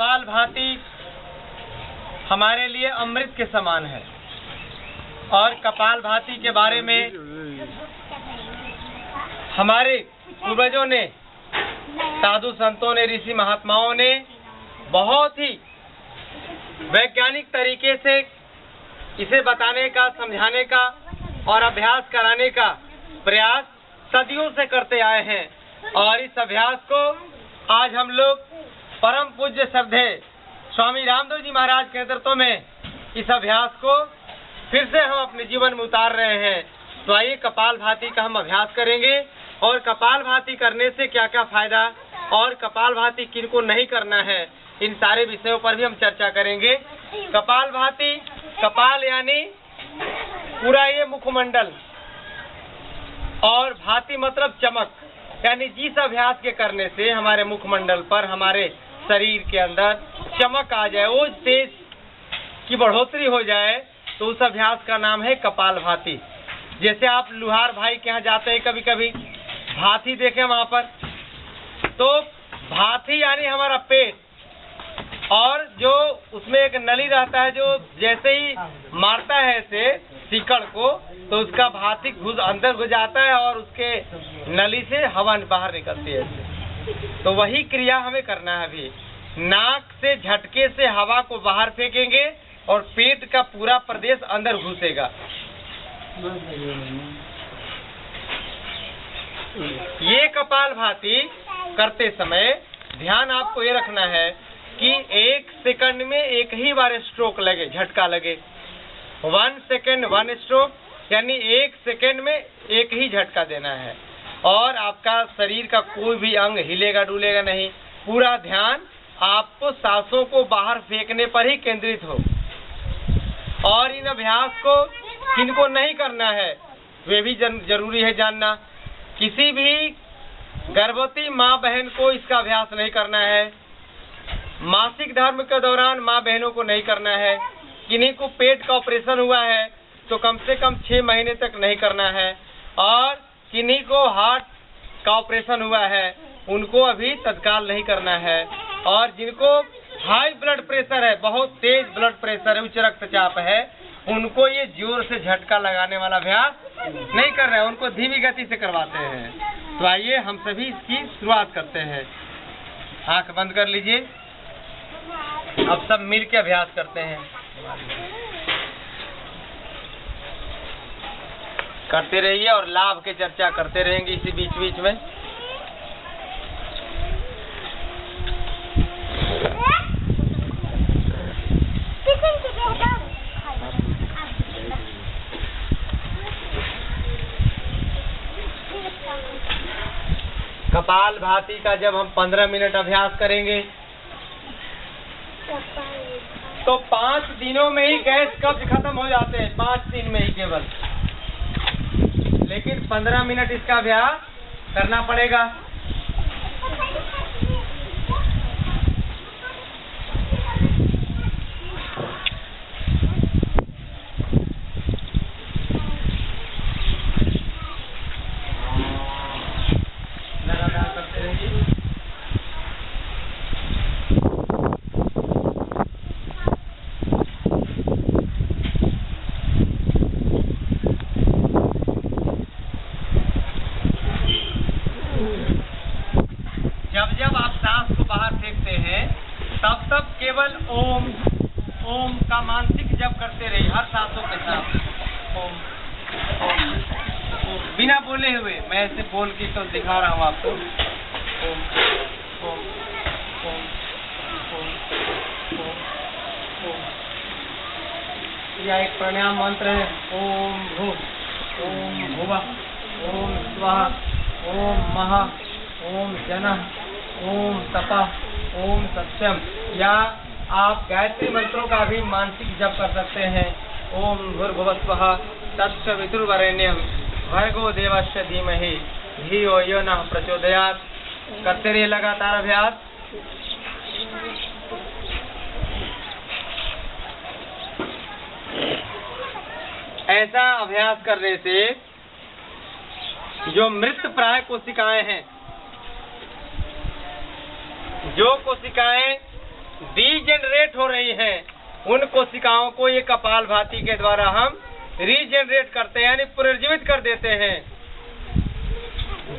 कपालभाति हमारे लिए अमृत के समान है। और कपालभाति के बारे में हमारे पूर्वजों ने, साधु संतों ने, ऋषि महात्माओं ने बहुत ही वैज्ञानिक तरीके से इसे बताने का, समझाने का और अभ्यास कराने का प्रयास सदियों से करते आए हैं। और इस अभ्यास को आज हम लोग परम पूज्य श्रद्धेय स्वामी रामदेव जी महाराज के नेतृत्व में इस अभ्यास को फिर से हम अपने जीवन में उतार रहे हैं। तो आइए कपालभाति का हम अभ्यास करेंगे और कपालभाति करने से क्या क्या फायदा और कपालभाति किनको नहीं करना है, इन सारे विषयों पर भी हम चर्चा करेंगे। कपालभाति, कपाल यानी पूरा ये मुखमंडल और भाति मतलब चमक, यानी जिस अभ्यास के करने से हमारे मुखमंडल पर, हमारे शरीर के अंदर चमक आ जाए, वो तेज की बढ़ोतरी हो जाए, तो उस अभ्यास का नाम है कपालभाति। जैसे आप लुहार भाई के यहाँ जाते हैं, कभी कभी भाती देखे वहाँ पर, तो भाती यानी हमारा पेट, और जो उसमें एक नली रहता है जो जैसे ही मारता है ऐसे सीकड़ को, तो उसका भाती अंदर घुस जाता है और उसके नली से हवा बाहर निकलती है। तो वही क्रिया हमें करना है। अभी नाक से झटके से हवा को बाहर फेंकेंगे और पेट का पूरा प्रदेश अंदर घुसेगा। ये कपालभाति करते समय ध्यान आपको ये रखना है कि 1 सेकंड में एक ही बार स्ट्रोक लगे, झटका लगे। 1 सेकंड 1 स्ट्रोक, यानी 1 सेकंड में एक ही झटका देना है। और आपका शरीर का कोई भी अंग हिलेगा डुलेगा नहीं। पूरा ध्यान आपको सांसों को बाहर फेंकने पर ही केंद्रित हो। और इन अभ्यास को किनको नहीं करना है वे भी जरूरी है जानना। किसी भी गर्भवती माँ बहन को इसका अभ्यास नहीं करना है। मासिक धर्म के दौरान माँ बहनों को नहीं करना है। किन्हीं को पेट का ऑपरेशन हुआ है तो कम से कम 6 महीने तक नहीं करना है। और किन्हीं को हार्ट का ऑपरेशन हुआ है उनको अभी तत्काल नहीं करना है। और जिनको हाई ब्लड प्रेशर है, बहुत तेज ब्लड प्रेशर है, उच्च रक्तचाप है, उनको ये जोर से झटका लगाने वाला अभ्यास नहीं कर रहे हैं, उनको धीमी गति से करवाते हैं। तो आइए हम सभी इसकी शुरुआत करते हैं। आंख बंद कर लीजिए। अब सब मिल के अभ्यास करते हैं। करते रहिए और लाभ के चर्चा करते रहेंगे इसी बीच बीच में। कपालभाति का जब हम 15 मिनट अभ्यास करेंगे तो 5 दिनों में ही गैस कब्ज खत्म हो जाते हैं, 5 दिन में ही केवल। लेकिन 15 मिनट इसका अभ्यास करना पड़ेगा। जब आप सांस को बाहर फेंकते हैं तब केवल ओम ओम का मानसिक जप करते रहिए हर सांसों के साथ। ओम ओम ओम बिना बोले हुए, मैं ऐसे बोल के तो दिखा रहा हूँ आपको। ओम ओम ओम ओम ओम ओम। यह एक प्राणायाम मंत्र है। ओम भू, ओम भुवः, ओम स्वः, ओम महः, ओम जनः, ओम तपः, ओम सत्यम। या आप गायत्री मंत्रों का भी मानसिक जप कर सकते हैं। ओम भूर्भुवः स्वः तत्सवितुर्वरेण्यं भर्गो देवस्य धीमहि धियो यो नः प्रचोदयात्। करते रहिए लगातार अभ्यास। ऐसा अभ्यास करने से जो मृत प्राय कोशिकाएं हैं, जो कोशिकाएं जनरेट हो रही हैं, उन कोशिकाओं को ये कपालभाति के द्वारा हम रीजनरेट करते हैं, यानी पुनर्जीवित कर देते हैं।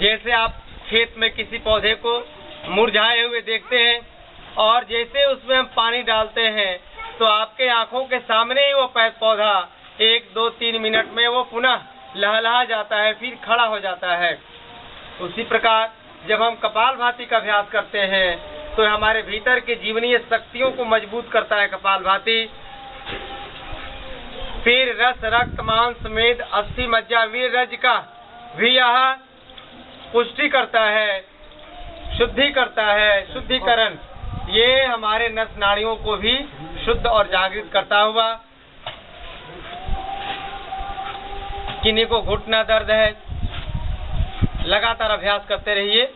जैसे आप खेत में किसी पौधे को मुरझाए हुए देखते हैं और जैसे उसमें हम पानी डालते हैं तो आपके आंखों के सामने ही वो पौधा 1, 2, 3 मिनट में वो पुनः लहलहा जाता है, फिर खड़ा हो जाता है। उसी प्रकार जब हम कपालभाति का अभ्यास करते हैं तो हमारे भीतर के जीवनीय शक्तियों को मजबूत करता है कपालभाति। फिर रस, रक्त, मांस, मेद, अस्थि, मज्जा, वीर, रज का भी यह पुष्टि करता है, शुद्धि करता है, शुद्धिकरण। ये हमारे नस नाड़ियों को भी शुद्ध और जागृत करता हुआ। किन्हीं को घुटना दर्द है, लगातार अभ्यास करते रहिए।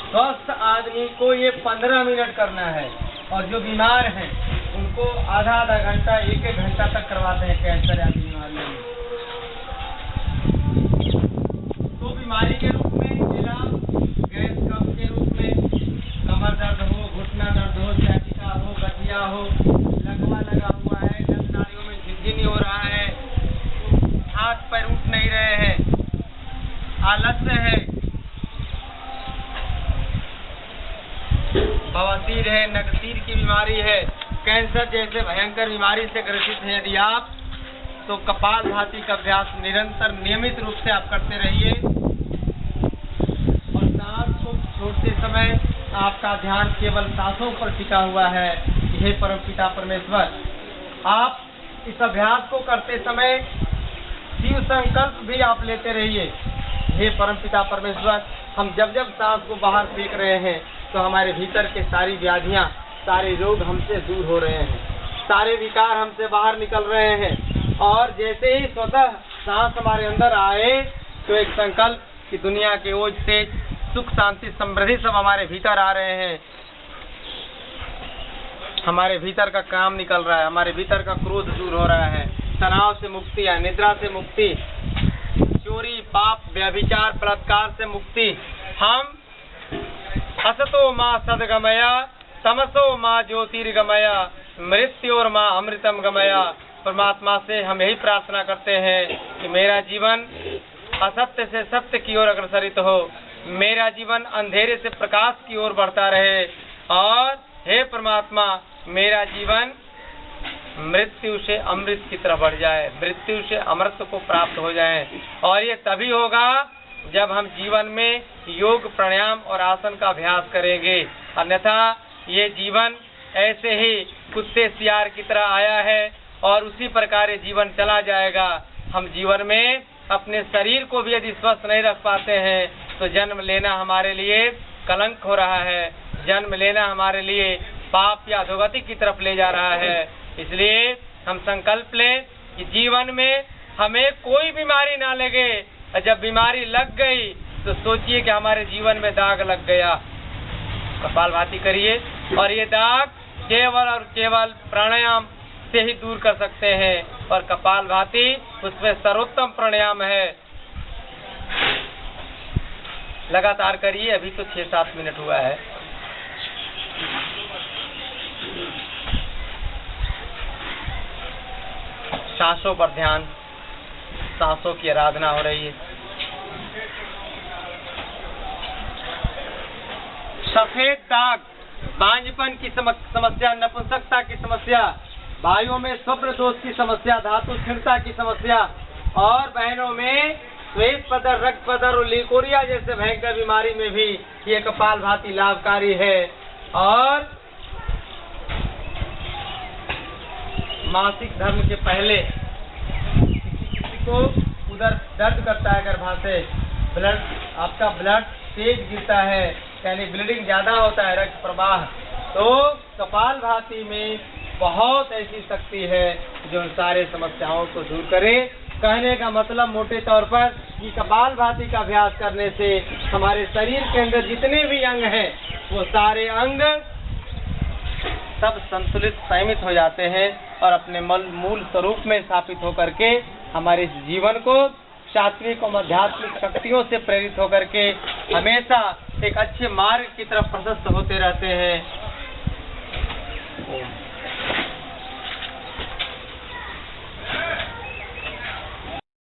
स्वस्थ आदमी को ये 15 मिनट करना है और जो बीमार हैं उनको आधा घंटा, 1 घंटा तक करवाते हैं कैंसर आदि बीमारियों में। तो बीमारी के रूप में जिला गैस कफ के रूप में कमर दर्द हो, घुटना दर्द हो, सैटिका हो, गठिया हो, लकवा लगा हुआ है, नस नाड़ियों में झिनझिनी हो रहा है, हाथ पैर उठ नहीं रहे हैं, आलस्य है, बवासीर है, नगसीर की बीमारी है, कैंसर जैसे भयंकर बीमारी से ग्रसित हैं यदि आप, तो कपालभाति का अभ्यास निरंतर नियमित रूप से आप करते रहिए। और सांस को छोड़ते समय आपका ध्यान केवल सांसों पर टिका हुआ है। हे परमपिता परमेश्वर, आप इस अभ्यास को करते समय शिव संकल्प भी आप लेते रहिए। हे परमपिता परमेश्वर, हम जब जब सांस को बाहर फेंक रहे हैं तो हमारे भीतर के सारी व्याधियां, सारे रोग हमसे दूर हो रहे हैं, सारे विकार हमसे बाहर निकल रहे हैं। और जैसे ही स्वतः सांस हमारे अंदर आए तो एक संकल्प कि दुनिया के ओज से सुख, शांति, समृद्धि सब हमारे भीतर आ रहे हैं। हमारे भीतर का काम निकल रहा है, हमारे भीतर का क्रोध दूर हो रहा है, तनाव से मुक्ति है, निद्रा से मुक्ति, चोरी, पाप, व्यभिचार, बलात्कार से मुक्ति। हम असतो माँ सदगमया, तमसो माँ ज्योतिर्गमया, मृत्योर माँ अमृतम गमया। परमात्मा से हम यही प्रार्थना करते हैं कि मेरा जीवन असत्य से सत्य की ओर अग्रसरित हो, मेरा जीवन अंधेरे से प्रकाश की ओर बढ़ता रहे, और हे परमात्मा मेरा जीवन मृत्यु से अमृत की तरफ बढ़ जाए, मृत्यु से अमृत को प्राप्त हो जाए। और ये तभी होगा जब हम जीवन में योग, प्राणायाम और आसन का अभ्यास करेंगे। अन्यथा ये जीवन ऐसे ही कुत्ते सियार की तरह आया है और उसी प्रकार ये जीवन चला जाएगा। हम जीवन में अपने शरीर को भी यदि स्वस्थ नहीं रख पाते हैं तो जन्म लेना हमारे लिए कलंक हो रहा है, जन्म लेना हमारे लिए पाप या अधोगति की तरफ ले जा रहा है। इसलिए हम संकल्प लें कि जीवन में हमें कोई बीमारी ना लगे, और जब बीमारी लग गई तो सोचिए कि हमारे जीवन में दाग लग गया। कपालभाति करिए और ये दाग केवल और केवल प्राणायाम से ही दूर कर सकते हैं, और कपालभाति उसमें सर्वोत्तम प्राणायाम है। लगातार करिए, अभी तो 6-7 मिनट हुआ है। सांसों पर ध्यान, सांसों की आराधना हो रही है। सफेद दाग, बांझपन की समस्या, नपुंसकता की समस्या, भाइयों में स्वप्न दोष की समस्या, धातु क्षीणता की समस्या, और बहनों में श्वेत पदर, रक्त पदर और लिकोरिया जैसे भयंकर बीमारी में भी ये कपालभाति लाभकारी है। और मासिक धर्म के पहले किसी को उधर दर्द करता है, गर्भाशय, ब्लड, आपका ब्लड तेज गिरता है, यानी ब्लीडिंग ज्यादा होता है, रक्त प्रवाह तो कपालभाति में बहुत ऐसी शक्ति है जो उन सारे समस्याओं को दूर करे। कहने का मतलब मोटे तौर पर कि कपालभाति का अभ्यास करने से हमारे शरीर के अंदर जितने भी अंग हैं वो सारे अंग सब संतुलित संयमित हो जाते हैं और अपने मूल स्वरूप में स्थापित होकर के हमारे इस जीवन को सात्विक और आध्यात्मिक शक्तियों से प्रेरित होकर के हमेशा एक अच्छे मार्ग की तरफ प्रशस्त होते रहते हैं।